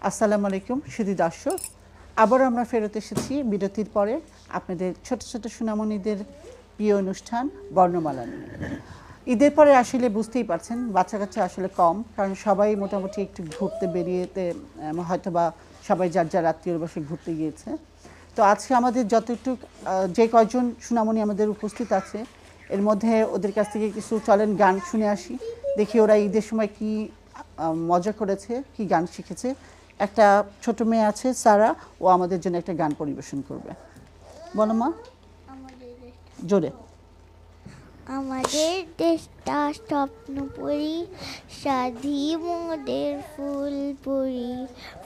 আসসালামু আলাইকুম সুধী দর্শক, আবার আমরা ফেরত এসেছি বিরতির পরে আপনাদের ছোট ছোট সোনামণিদের প্রিয় অনুষ্ঠান বর্ণমালা নিয়ে। ঈদের পরে আসলে বুঝতেই পারছেন বাচ্চা কাচ্চা আসলে কম, কারণ সবাই মোটামুটি একটু ঘুরতে বেরিয়েতে হয়তো বা সবাই যার যার আত্মীয়র বাসায় ঘুরতে গিয়েছে। তো আজকে আমাদের যতটুকু যে কয়জন সোনামণি আমাদের উপস্থিত আছে এর মধ্যে ওদের কাছ থেকে কিছু চলেন গান শুনে আসি, দেখি ওরা ঈদের সময় কি মজা করেছে, কি গান শিখেছে। একটা ছোট মেয়ে আছে সারা, ও আমাদের জন্য একটা গান পরিবেশন করবে। বলো মা, জোরে। আমাদের দেশটা স্বপ্নপুরী, সাধী মোদের ফুলপুরি,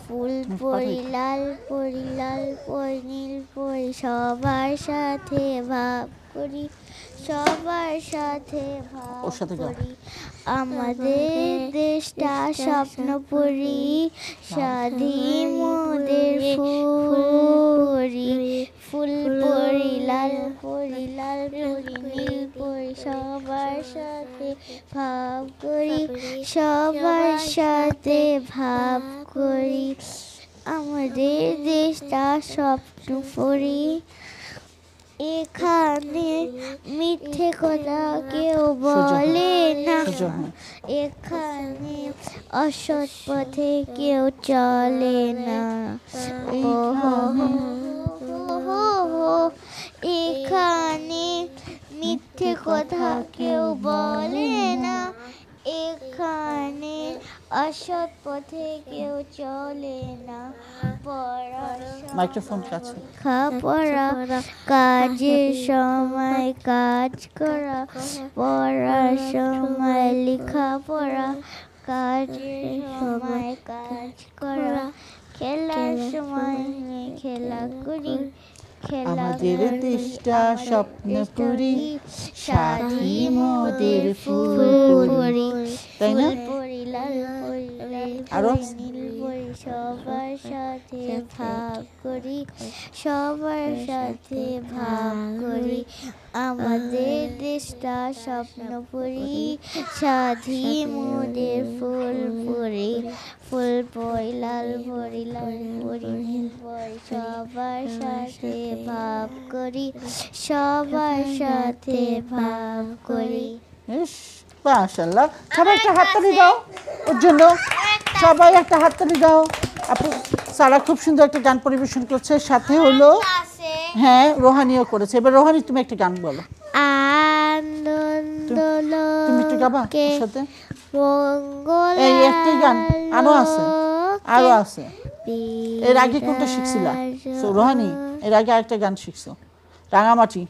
ফুলপুরি লাল পরি, লাল পরি নীল পরি, সবার সাথে ভাব করি, সবার সাথে ভাব করি। আমাদের দেশটা স্বপ্নপুরী, সাধী মোদের ফুলপুরি, ফুলপুরি লাল পরি, লাল পরি নীল পরি, সবার সাথে ভাব করি, সবার সাথে ভাব করি। আমাদের দেশটা স্বপ্নপুরী, এখানে মিথ্যে কথা কেউ বলে না, এখানে অসৎ পথে কেউ চলে না। এখানে মিথ্যে কথা কেউ বলে না, এখানে অসৎ পথে কেউ চলে না। মাইক্রোফোন কাছে। পড়া কাজের সময় কাজ করা, পড়ার সময় লেখা পড়া, কাজের সময় কাজ করা, খেলার সময় খেলা করি। আমাদের দেশটা স্বপ্নপুরী, সাধী মোদের ফুলপুরি, তাই না? আরো সবার সাথে ভাব করি, সবার সাথে ভাব করি। আমাদের দেশটা স্বপ্নপুরী, সাধী মোদের ফুলপুরি, ফুলপুরি লাল পরি, লাল পরি নীল পরি, সবার সাথে ভাব করি, সবার সাথে ভাব করি। মাশাআল্লাহ, সবাই একটা হাততালি দাও ওর জন্য, সবাই একটা হাততালি দাও। আপু সারা খুব সুন্দর একটা গান পরিবেশন করছে, সাথে হলো হ্যাঁ রোহানিও করেছে। এবার রোহানি তুমি একটা গান বলো। আনন্দ তুমি একটু গাবা ওর সাথে? মঙ্গল এই একটি গান আরো আছে, আরো আছে। এর আগে কোনটা শিখছিলা রোহানি? এর আগে আরেকটা গান শিখছো, রাঙামাটি।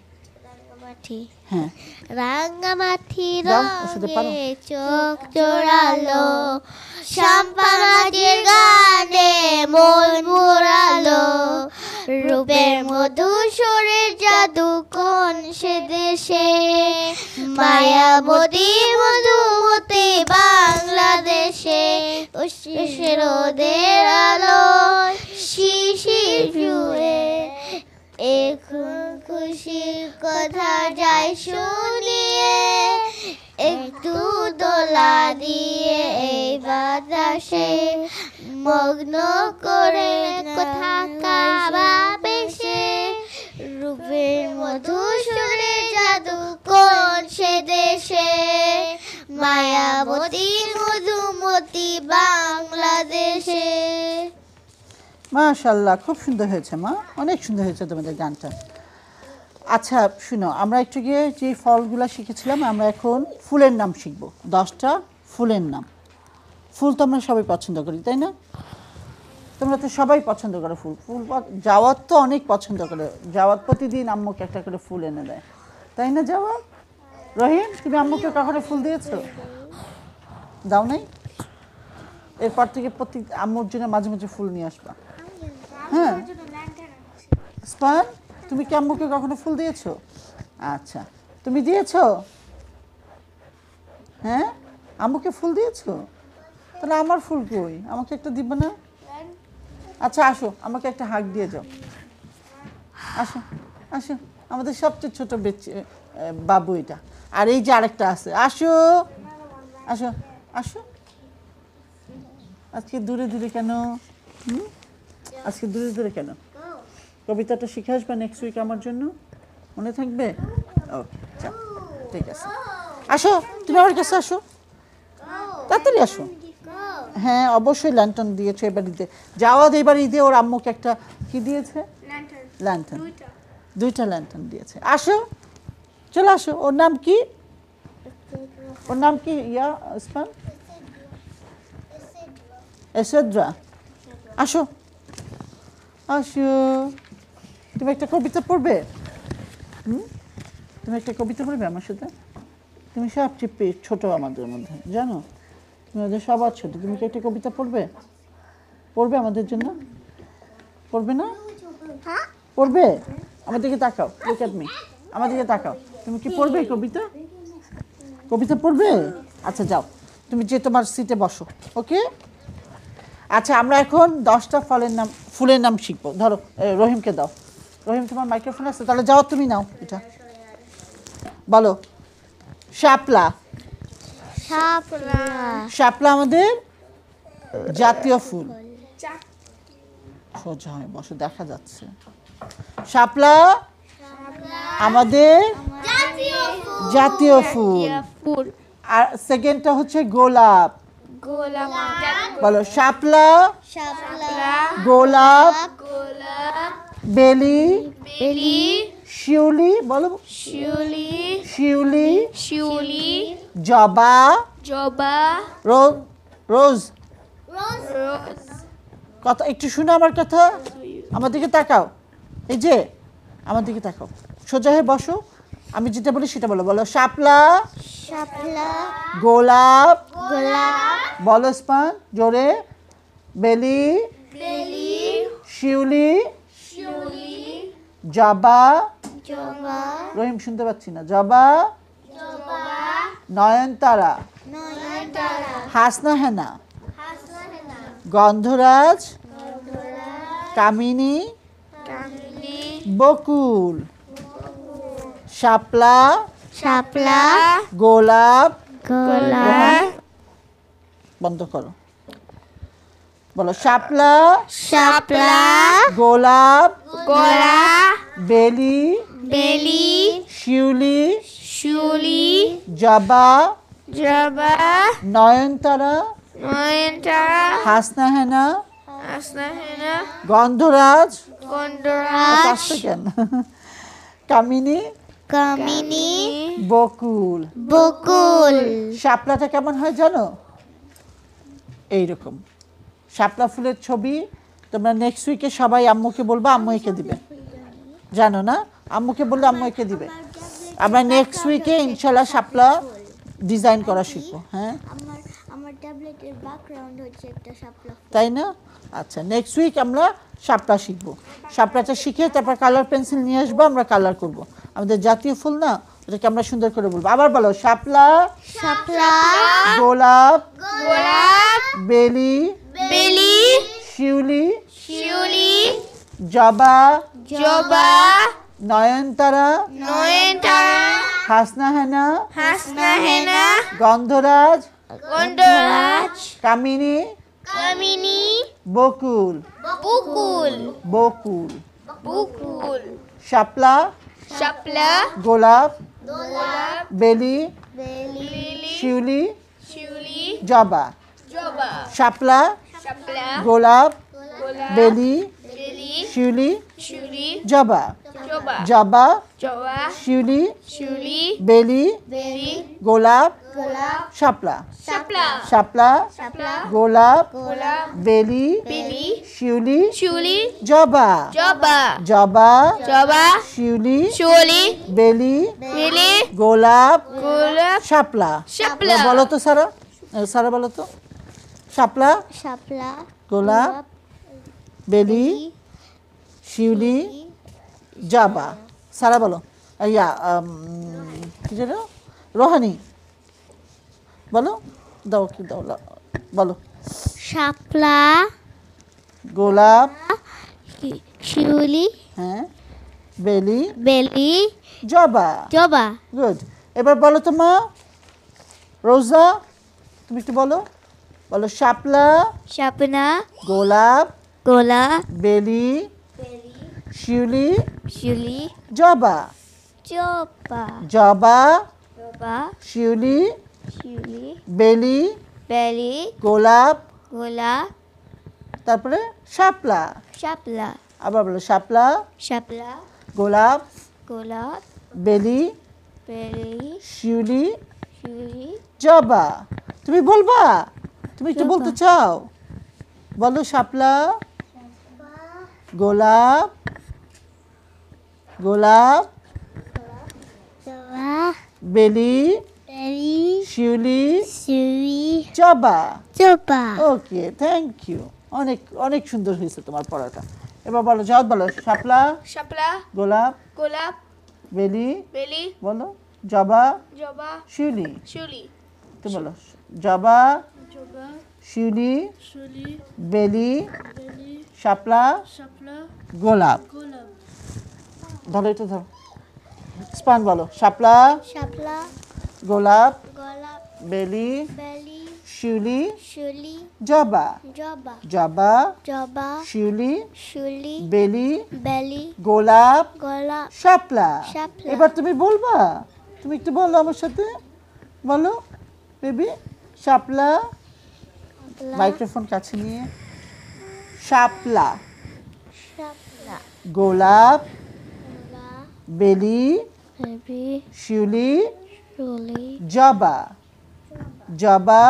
হ্যাঁ, রাঙামাটি রঙে চোখ জোড়ালো, শাম্পামাটির গানে মন মোড়ালো, রূপের মধু সুরের জাদু কোন সে দেশে, মায়াবতী মধুমতি বাংলাদেশে, উষসের রোদের আলো শিশির জুড়ে, এখন খুশির কথা যায় শুনিয়ে, একটু দোলা দিয়ে এই বাতাসে মগ্ন করে কথা কাবা বেশে, রূপের মধু সুরে জাদু কোন সে দেশে, মায়াবতী মধুমতি বাংলাদেশে। মাশাআল্লাহ, খুব সুন্দর হয়েছে মা, অনেক সুন্দর হয়েছে তোমাদের গানটা। আচ্ছা শুনো, আমরা একটু গিয়ে যে ফলগুলো শিখেছিলাম, আমরা এখন ফুলের নাম শিখবো। 10টা ফুলের নাম। ফুল তো আমরা সবাই পছন্দ করি, তাই না? তোমরা তো সবাই পছন্দ করো ফুল। ফুল জাওয়াত তো অনেক পছন্দ করে, জাওয়াত প্রতিদিন আম্মুকে একটা করে ফুল এনে দেয়, তাই না জাওয়াত? রহিম, তুমি আম্মুকে কখনো ফুল দিয়েছো? দাও নাই? এরপর থেকে প্রতি আম্মুর জন্য মাঝে মাঝে ফুল নিয়ে আসবা। হ্যাঁ, স্পান, তুমি কি আম্মুকে কখনো ফুল দিয়েছো? আচ্ছা, তুমি দিয়েছো? হ্যাঁ, আম্মুকে ফুল দিয়েছো? তাহলে আমার ফুল কই? আমাকে একটা দিবে না? আচ্ছা আসো, আমাকে একটা হাগ দিয়ে যাও। আসো আসো, আমাদের সবচেয়ে ছোট বাবু এটা। আর এই যে আরেকটা আছে, আসো আসো আসো। আজকে দূরে দূরে কেন? আজকে দূরে দূরে কেন? কবিতাটা শিখে আসবে নেক্সট উইক আমার জন্য, মনে থাকবে? ওকে, যাও, ঠিক আছে। আসো, তুমি আমার কাছে আসো, তাড়াতাড়ি আসো। হ্যাঁ, অবশ্যই ল্যান্টার্ন দিয়েছে এবার ঈদে। জাওয়াদ এবার ঈদে ওর আম্মুকে একটা কি দিয়েছে? ল্যান্টার্ন, দুইটা ল্যান্টার্ন দিয়েছে। আসো, চলে আসো। ওর নাম কি? ওর নাম কি? ইয়া ইসমান এসেদ্রা। আসো আসো, তুমি একটা কবিতা পড়বে? তুমি একটা কবিতা পড়বে আমার সাথে? তুমি সবচেয়ে ছোট আমাদের মধ্যে, জানো? তুমি ওদের সবার ছোট। তুমি কি একটা কবিতা পড়বে? পড়বে আমাদের জন্য? পড়বে না? পড়বে? আমার দিকে তাকাও, লুক এট মি, আমার দিকে তাকাও। তুমি কি পড়বে কবিতা? কবিতা পড়বে? আচ্ছা যাও, তুমি যে তোমার সিটে বসো, ওকে? আচ্ছা, আমরা এখন 10টা ফুলের নাম শিখবো। ধরো, রহিমকে দাও। রহিম, তোমার মাইক্রোফোন আছে? তাহলে যাও, তুমি নাও এটা, বলো। শাপলা। শাপলা। শাপলা আমাদের জাতীয় ফুল। সোজা হয়ে বসো, দেখা যাচ্ছে। শাপলা আমাদের জাতীয় ফুল। আর সেকেন্ডটা হচ্ছে গোলাপ। বলো, শাপলা, গোলাপ, বেলি, শিউলি। বলো, শিউলি, জবা, রোজ। কথা একটু শুনো আমার কথা, আমার দিকে তাকাও। এই যে আমার দিকে তাকাও, সোজা হয়ে বসো। আমি যেটা বলি সেটা বলো। বলো, শাপলা, গোলাপ, বলো স্পান জোরে, বেলি, শিউলি, জবা। রহিম শুনতে পাচ্ছি না। জবা, নয়নতারা, হাসনা হেনা, গন্ধরাজ, কামিনী, বকুল, শাপলা, গোলাপ। বন্ধ করো। বলো, শাপলা, গোলাপ, বেলি, শিউলি, জবা, নয়নতারা, হাসনা হেনা, গন্ধরাজ, কেন, কামিনী, বকুল। শাপলাটা কেমন হয় জানো? এইরকম শাপলা ফুলের ছবি তোমরা নেক্সট উইকে সবাই আম্মুকে বলবা, আম্মু এঁকে দিবে। জানো না? আম্মুকে বললে আম্মু এঁকে দিবে। আমরা নেক্সট উইকে ইনশাল্লাহ শাপলা ডিজাইন করা শিখবো। হ্যাঁ, আমার ট্যাবলেটের ব্যাকগ্রাউন্ড হচ্ছে একটা শাপলা। তাই না? আচ্ছা, নেক্সট উইক আমরা শাপলা শিখবো। শাপলাটা শিখে তারপর কালার পেন্সিল নিয়ে আসবো, আমরা কালার করব। আমাদের জাতীয় ফুল না, ওটাকে আমরা সুন্দর করে বলবো। আবার বলো, শাপলা, গোলাপ, বেলি, শিউলি, জবা, নয়নতারা, হাসনা হেনা, গন্ধরাজ, কামিনী, বকুল। শাপলা, গোলাপ, বেলি, শিউলি, জবা। শাপলা, গোলাপ, বেলি, শিউলি, জবা। জবা, শিউলি, বেলি, গোলাপ, শাপলা। শাপলা, গোলাপ, বেলি, শিউলি, জবা। জবা, শিউলি, বেলি, গোলাপ, শাপলা। বলো তো সারা, সারা বলো তো। শাপলা, গোলাপ, বেলি, শিউলি, জবা। সারা বলো। ইয়া কি যেন, রোহানি বলো, দাও কি দাও, বলো। শাপলা, গোলাপ, শিউলি, হ্যাঁ, বেলি, জবা। গুড। এবার বলো তো মা, রোজা, তুমি একটু বলো। বলো, শাপলা, শাপলা, গোলাপ, গোলা বেলি শিউলি শিউলি জবা জবা জবা জবা শিউলি শিউলি বেলি বেলি গোলাপ গোলাপ তারপরে শাপলা শাপলা আবার বলো শাপলা শাপলা গোলাপ গোলাপ বেলি বেলি শিউলি শিউলি জবা তুমি বলবা তুমি একটু জবা। বলতে চাও বলো শাপলা গোলাপ গোলাপ জবা বেলি বেলি শিউলি শিউলি জবা জবা ওকে থ্যাংক ইউ অনেক অনেক সুন্দর হয়েছে তোমার পড়াটা এবার বলো যাও বলো শাপলা শাপলা গোলাপ গোলাপ বেলি বেলি বলো জবা জবা শিউলি শিউলি তো বলো জবা জবা শিউলি শিউলি বেলি বেলি শাপলা শাপলা গোলাপ গোলাপ ধরো এটা ধরো স্পান বলো শাপলা শাপলা গোলাপ গোলাপ বেলি বেলি শিউলি শিউলি জবা জবা জবা জবা শিউলি শিউলি বেলি বেলি গোলাপ গোলাপ শাপলা শাপলা। এবার তুমি বলবা তুমি একটু বলো আমার সাথে বলো বেবি শাপলা মাইক্রোফোন কাছে নিয়ে শাপলা শাপলা গোলাপ গোলাপ বেলি বেবি শিউলি শিউলি জবা জবা জবা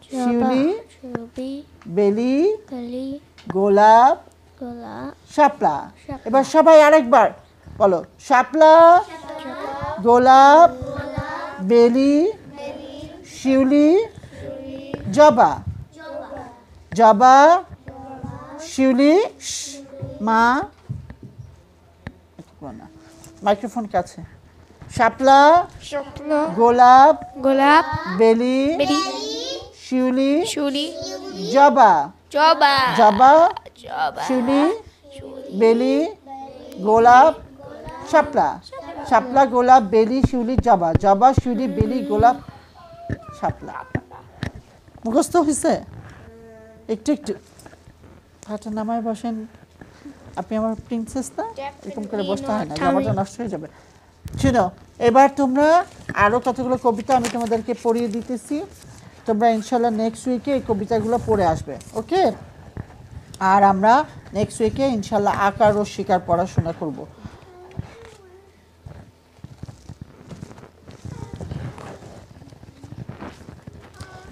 শিউলি শিউলি বেলি বেলি গোলাপ গোলাপ শাপলা শাপলা। এবার সবাই আরেকবার বলো শাপলা গোলাপ বেলি শিউলি জবা জবা শিউলি মা মাইক্রোফোন কাছে শাপলা শাপলা গোলাপ গোলাপ বেলি বেলি শিউলি শিউলি জবা জবা জবা জবা শিউলি বেলি গোলাপ শাপলা শাপলা গোলাপ বেলি শিউলি জবা জবা শিউলি বেলি গোলাপ শাপলা মুখস্থ হয়েছে একটু একটু হাঁটা নামায় বসেন আপনি আমার প্রিন্সেস না এরকম করে বসতে হয় না জামাটা নষ্ট হয়ে যাবে শুনো এবার তোমরা আরও কতগুলো কবিতা আমি তোমাদেরকে পড়িয়ে দিতেছি তোমরা ইনশাল্লাহ নেক্সট উইকে এই কবিতাগুলো পড়ে আসবে ওকে আর আমরা নেক্সট উইকে ইনশাল্লাহ আকার ও শিকার পড়াশোনা করব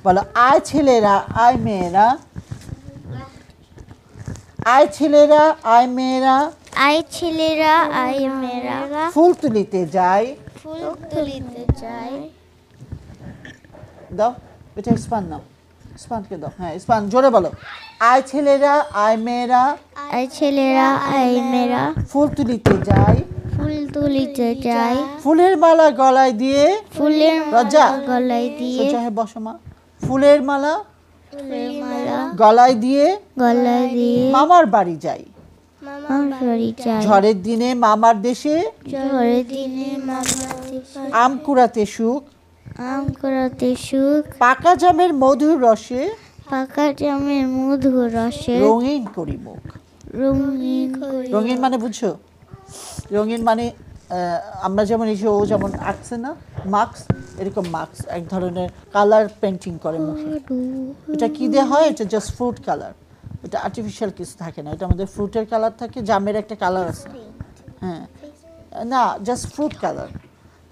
বলো আয় ছেলেরা আয় মেয়েরা আয় ছেলেরা আয় মেয়েরা আই ছেলেরা আই মেয়েরা ফুল তুলিতে যায় ফুল তুলিতে যায় দাও এটা স্পান নাও স্পানকে দাও হ্যাঁ স্পান জোরে বলো আয় ছেলেরা আয় মেয়েরা আই ছেলেরা আই মেয়েরা ফুল তুলিতে যায় ফুল তুলিতে যায় ফুলের মালা গলায় দিয়ে ফুলের রাজা মালা গলায় দিয়ে সোজা হয়ে বসো মা ফুলের মালা ফুলের মালা গলায় দিয়ে গলায় দিয়ে মামার বাড়ি যাই মামার বাড়ি যায় ঝড়ের দিনে মামার দেশে ঝড়ের দিনে মামার দেশে আম কুড়াতে সুখ আম করাতে সুখ পাকা জামের মধুর রসে পাকা জামের মধুর রসে রঙিন করি মুখ রঙিন করি রঙিন মানে বুঝছো রঙিন মানে আমরা যেমন এই যে ও যেমন আঁকছে না মার্কস এরকম মার্কস এক ধরনের কালার পেন্টিং করে মুখে এটা কি দিয়ে হয় এটা জাস্ট ফ্রুট কালার এটা আর্টিফিশিয়াল কিছু থাকে না এটা আমাদের ফ্রুটের কালার থাকে জামের একটা কালার আছে হ্যাঁ না জাস্ট ফ্রুট কালার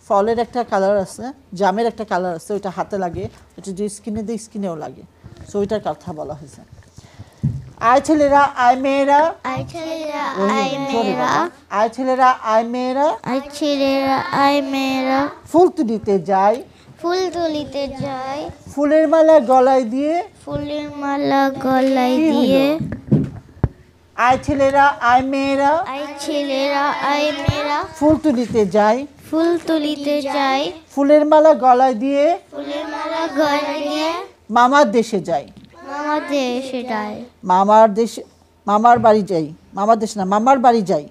ফলের একটা কালার আছে জামের একটা কালার আছে ওইটা হাতে লাগে এটা যে স্কিনে দিয়ে স্কিনেও লাগে সো ওইটার কথা বলা হয়েছে আয় ছেলেরা আয় মেয়েরা আই ছেলেরা রঙিন, আই জোরে মেয়েরা বলো। আয় ছেলেরা আয় মেয়েরা আই ছেলেরা আই মেয়েরা ফুল তুলিতে যায় ফুল তুলিতে যায় ফুলের মালা গলায় দিয়ে ফুলের মালা গলায় কি হলো? দিয়ে আয় ছেলেরা আয় মেয়েরা আই ছেলেরা আই মেয়েরা ফুল তুলিতে যায় ফুল তুলিতে যায় ফুলের মালা গলায় দিয়ে ফুলের মালা গলায় দিয়ে মামার দেশে যায় মামার দেশে যায় মামার বাড়ি যাই মামার দেশ না মামার বাড়ি যাই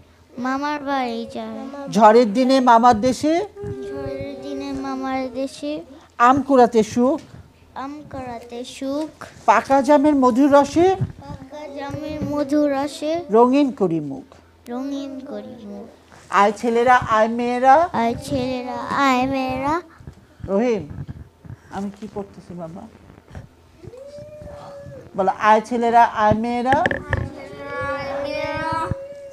মামার বাড়ি যায় ঝড়ের দিনে মামার দেশে ঝড়ের দিনে মামার দেশে আম কুড়াতে সুখ আম করাতে সুখ পাকা জামের মধুর রসে পাকা জামের মধুর রসে রঙিন করি মুখ। রঙিন করি মুখ। আয় ছেলেরা আয় মেয়েরা। আয় ছেলেরা আয় মেয়েরা। রহিম আমি কি করতেছি বাবা? বলো আয় ছেলেরা আয় মেয়েরা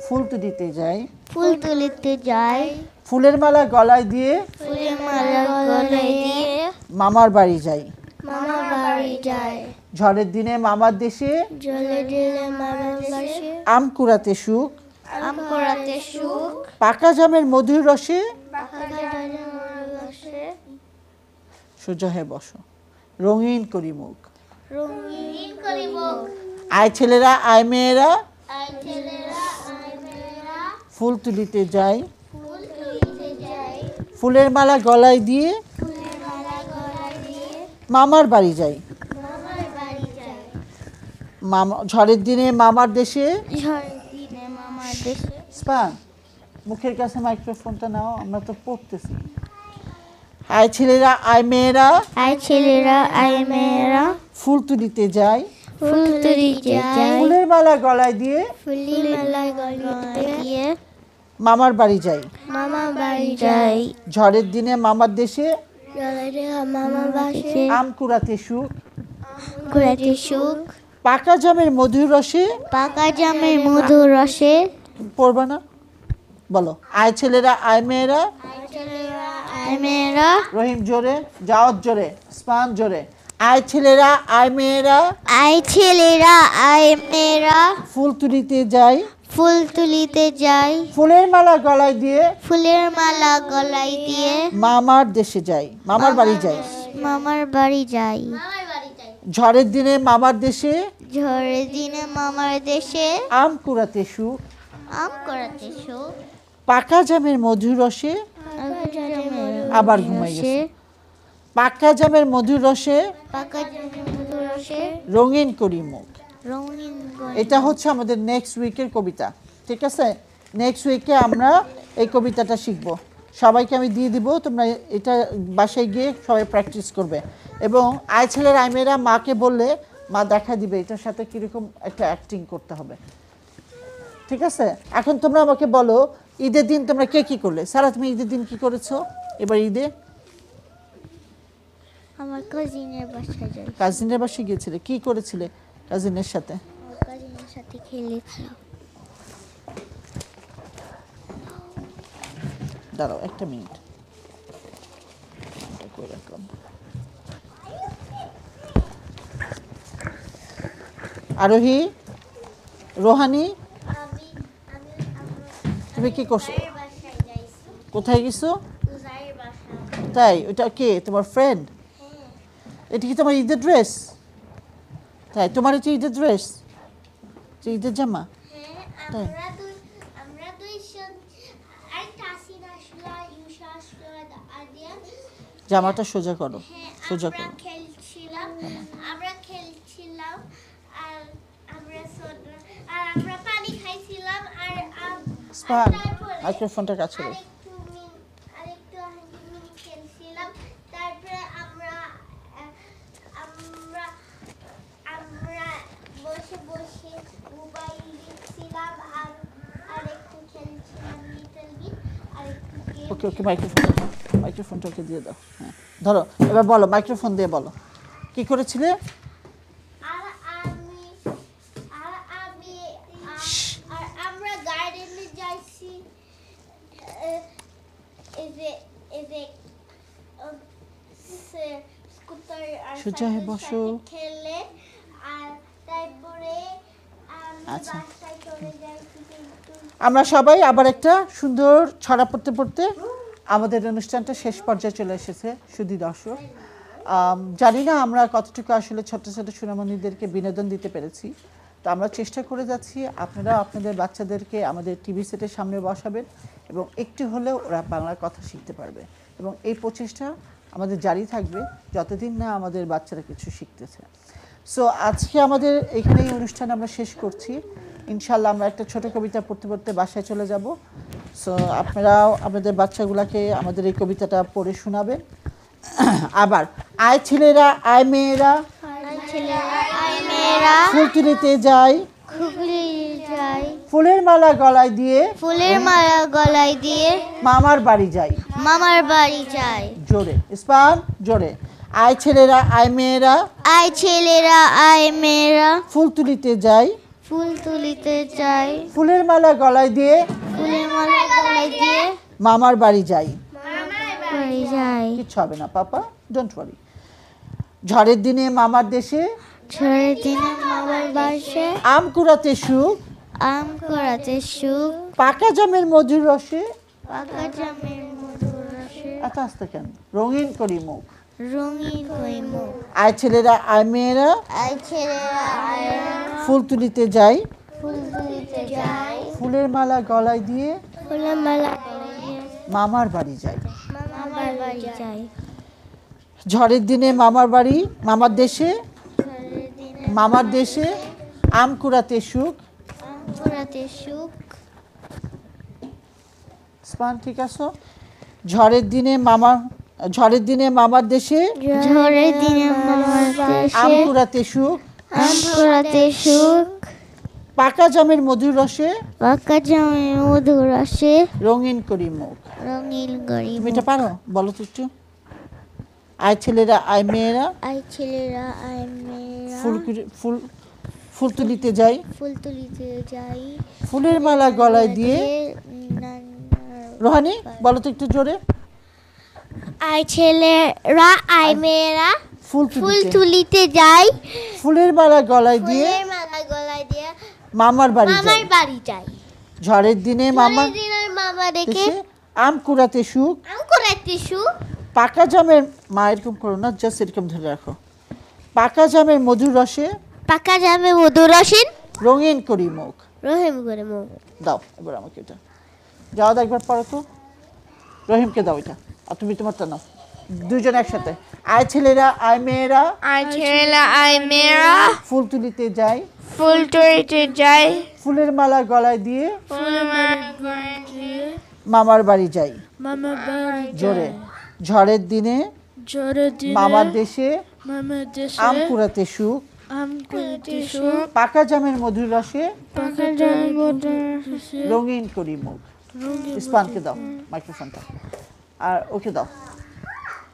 ফুল তুলিতে যাই। ফুল তুলিতে যাই। ফুলের মালা গলায় দিয়ে ফুলের মালা গলায় দিয়ে মামার বাড়ি যাই। মামা বাড়ি যায়। ঝড়ের দিনে মামার দেশে জলে দিলে মামার বাসে আম কুড়াতে সুখ। আম করাতে সুখ। পাকা জামের মধুর রসে পাকা জামের মধুর রসে সোজা হয়ে বসো। রঙিন করি মুখ। রঙিন করি মুখ। আয় ছেলেরা আয় মেয়েরা আয় ছেলেরা আয় মেয়েরা ফুল তুলিতে যাই। ফুল তুলিতে যায়। ফুলের মালা গলায় দিয়ে ফুলের মালা গলায় দিয়ে মামার বাড়ি যাই। মামার বাড়ি যায়। মামা ঝড়ের দিনে মামার দেশে ঝড়ের দিনে মামার দেশে স্পান মুখের কাছে মাইক্রোফোনটা নাও, আমরা তো পড়তেছি। আয় ছেলেরা আয় মেয়েরা আয় ছেলেরা আয় মেয়েরা ফুল তুলিতে যাই। ফুল তুলিতে যায়। ফুলের মালা গলায় দিয়ে ফুলের মালা গলায় দিয়ে মামার বাড়ি যাই। মামার বাড়ি যায়। ঝড়ের দিনে মামার দেশে জলে দিলে মামার বাসে আম কুড়াতে সুখ। ঘুরাতে সুখ। পাকা জামের মধুর রসে পাকা জামের মধুর রসে পড়বা না? বলো আয় ছেলেরা আয় মেয়েরা। আয় মেয়েরা রহিম জোরে, জাওয়াত জোরে, স্পান জোরে। আয় ছেলেরা আয় মেয়েরা আয় ছেলেরা আয় মেয়েরা ফুল তুলিতে যাই। ফুল তুলিতে যাই। ফুলের মালা গলায় দিয়ে ফুলের মালা গলায় দিয়ে মামার দেশে যাই, মামার বাড়ি যাই। মামার বাড়ি যাই। ঝড়ের দিনে মামার দেশে ঝড়ের দিনে মামার দেশে আম কুড়াতে সুখ। আম করাতে সুখ। পাকা জামের মধুর রসে আবার ঘুমাই গেছে। পাকা জামের মধুর রসে পাকা জামের মধুর রসে রঙিন করি মুখ। রঙিন করে এটা হচ্ছে আমাদের নেক্সট উইকের কবিতা, ঠিক আছে? নেক্সট উইকে আমরা এই কবিতাটা শিখব। সবাইকে আমি দিয়ে দিব, তোমরা এটা বাসায় গিয়ে সবাই প্র্যাকটিস করবে। এবং আয় ছেলের আয় মেয়েরা মাকে বললে মা দেখা দিবে এটার সাথে কীরকম একটা অ্যাক্টিং করতে হবে, ঠিক আছে? এখন তোমরা আমাকে বলো ঈদের দিন তোমরা কে কী করলে? সারা তুমি ঈদের দিন কী করেছো এবার ঈদে? আমার কাজিনের বাসায় যাই। কাজিনের বাসায় গিয়েছিলে, কী করেছিলে কাজিনের সাথে? আমার কাজিনের সাথে খেলেছিলাম। দাঁড়াও একটা মিনিট, করে রাখলাম। আরোহী, রোহানি, তুমি কি করছো? কোথায় গেছো? তাই ওটা কে তোমার ফ্রেন্ড? এটা কি তোমার ঈদের ড্রেস? তাই তোমার এটা ঈদের ড্রেস, ঈদের জামা? তাই জামাটা সোজা করো, সোজা করো। আমরা খেলছিলাম আর আমরা পানি খাইছিলাম আর স্পান মাইক্রোফোনটা কাছে রেখো। আরেকটু খেলছিলাম। তারপরে আমরা আমরা আমরা বসে বসে মোবাইল দেখছিলাম আর আরেকটু খেলছিলাম লিটল বিট আর একটু গেম। ওকে ওকে মাইক্রোফোনটা ওকে দিয়ে দাও। হ্যাঁ ধরো, এবার বলো, মাইক্রোফোন দিয়ে বলো কি করেছিলে? আর আমরা গার্ডেনে যাইছি। স্কুটার আর সোজা হয়ে বসো। খেলে আর তারপরে আচ্ছা। বাসায় চলে যাইছি। কিন্তু আমরা সবাই আবার একটা সুন্দর ছড়া পড়তে পড়তে আমাদের অনুষ্ঠানটা শেষ পর্যায়ে চলে এসেছে। সুধী দর্শক, জানি না আমরা কতটুকু আসলে ছোট ছোট সোনামণিদেরকে বিনোদন দিতে পেরেছি। তো আমরা চেষ্টা করে যাচ্ছি আপনারা আপনাদের বাচ্চাদেরকে আমাদের টিভি সেটের সামনে বসাবেন এবং একটু হলেও ওরা বাংলার কথা শিখতে পারবে। এবং এই প্রচেষ্টা আমাদের জারি থাকবে যতদিন না আমাদের বাচ্চারা কিছু শিখতেছে। সো আজকে আমাদের এখানেই অনুষ্ঠান আমরা শেষ করছি। ইনশাল্লাহ আমরা একটা ছোট কবিতা পড়তে পড়তে বাসায় চলে যাব। সো আপনারাও আপনাদের বাচ্চাগুলোকে আমাদের এই কবিতাটা পড়ে শোনাবেন। আবার আয় ছেলেরা আয় মেয়েরা ছেলেরা আয় মেয়েরা ফুল তুলিতে যাই, খুগলি যাই ফুলের মালা গলায় দিয়ে ফুলের মালা গলায় দিয়ে মামার বাড়ি যাই। মামার বাড়ি যাই জোরে স্পান জোরে। আয় ছেলেরা আয় মেয়েরা আয় ছেলেরা আয় মেয়েরা ফুল তুলিতে যাই। ফুল তুলিতে যাই ফুলের মালা গলায় দিয়ে ফুলের মালা গলায় দিয়ে মামার বাড়ি যাই। বাড়ি যাই কিচ্ছু হবে না পাপা, ডোন্ট ওয়ারি। ঝড়ের দিনে মামার দেশে ঝড়ের দিনে মামার বাসে আম কুড়াতে সুখ, আম করাতে সুখ পাকা জামের মধুর রসে পাকা জামের মধুর রসে এত আস্তে কেন, রঙিন করি মুখ। রঙিন হই মুখ আয় ছেলেরা আয় মেয়েরা আয় ছেলেরা আয় ফুল তুলিতে যাই। ফুল তুলিতে যাই ফুলের মালা গলায় দিয়ে ফুলের মালা গলায় দিয়ে মামার বাড়ি যাই। মামার বাড়ি যাই ঝড়ের দিনে মামার বাড়ি মামার দেশে ঝড়ের দিনে মামার দেশে আম কুড়াতে সুখ। আম করাতে সুখ স্পান ঠিক আছে। ঝড়ের দিনে মামার দেশে ঝড়ের দিনে মামার আম বাসে কুড়াতে সুখ, আম করাতে সুখ পাকা জামের মধুর রসে পাকা জামের মধুর রসে রঙিন করি মুখ। রঙিন করি তুমি এটা পারো, বলো তো একটু। আয় ছেলেরা আয় মেয়েরা আয় ছেলেরা আয় মেয়েরা ফুল তুলিতে যাই। ফুল তুলিতে যাই ফুলের মালা গলায় দিয়ে নানার রোহানি বলো তো একটু জোরে। আয় ছেলেরা আয় মেয়েরা ফুল ফুল তুলিতে তুলিতে যাই ফুলের মালা গলায় দিয়ে ফুলের মালা গলায় দিয়ে মামার বাড়ি যাই। মামার বাড়ি যাই ঝড়ের দিনে মামার ঝড়ের দিনের মামা দেখে দেশে আম কুড়াতে সুখ, আম করাতে সুখ পাকা জামের মা এরকম করো না, জাস্ট এরকম ধরে রাখো। পাকা জামের মধুর রসে পাকা জামে মধুর রসিন রঙিন করি মুখ। রহিম করে মুখ দাও এবার আমাকে এটা, যাও দাও একবার পড়ো তো। রহিমকে দাও এটা, আর তুমি তোমারটা নাও, দুজন একসাথে। আয় ছেলেরা আয় মেয়েরা আয় ছেলেরা আয় মেয়েরা ফুল তুলিতে যাই। ফুল তুলিতে যাই। ফুলের মালা গলায় দিয়ে ফুলের মালা গলায় দিয়ে মামার বাড়ি যাই। মামার বাড়ি জোরে। ঝড়ের দিনে ঝড়ের দিনে মামার দেশে মামার দেশে আম কুড়াতে সুখ, আম কুড়াতে সুখ, পাকা জামের মধুর রসে পাকা জামের মধুর রসে রঙিন করি মুখ। ইসপানকে দাও মাইক্রোফোনটা, আর ওকে দাও।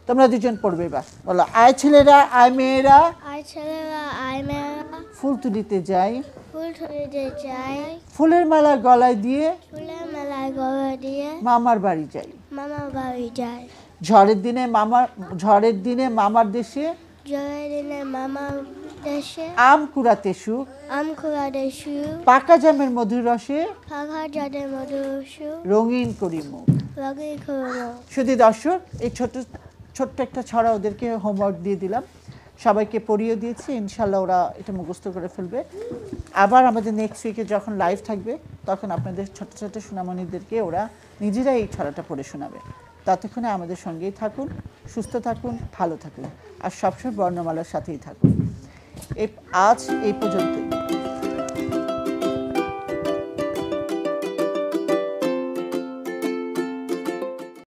তোমরা দুজন পড়বে এবার, বলো। আয় ছেলেরা আয় মেয়েরা আয় ছেলেরা আয় মেয়েরা ফুল তুলিতে যাই। ফুল তুলিতে যাই ফুলের মালা গলায় দিয়ে ফুলের মালা গলা দিয়ে মামার বাড়ি যাই। মামার বাড়ি যাই ঝড়ের দিনে মামার দেশে ঝড়ের দিনে মামার দেশে আম কুড়াতে সুখ, আম খোলাতে সুখ পাকা জামের মধুর রসে ফাঁকা জাতের মধুর সুখ রঙিন করি মুখ। রঙিন করবো শুধু দর্শক, এই ছোট্ট একটা ছড়া ওদেরকে হোমওয়ার্ক দিয়ে দিলাম, সবাইকে পড়িয়ে দিয়েছি। ইনশাল্লাহ ওরা এটা মুখস্থ করে ফেলবে। আবার আমাদের নেক্সট উইকে যখন লাইভ থাকবে তখন আপনাদের ছোট ছোট সোনামণিদেরকে ওরা নিজেরাই এই ছড়াটা পড়ে শোনাবে। ততক্ষণে আমাদের সঙ্গেই থাকুন, সুস্থ থাকুন, ভালো থাকুন, আর সবসময় বর্ণমালার সাথেই থাকুন। আজ এই পর্যন্তই।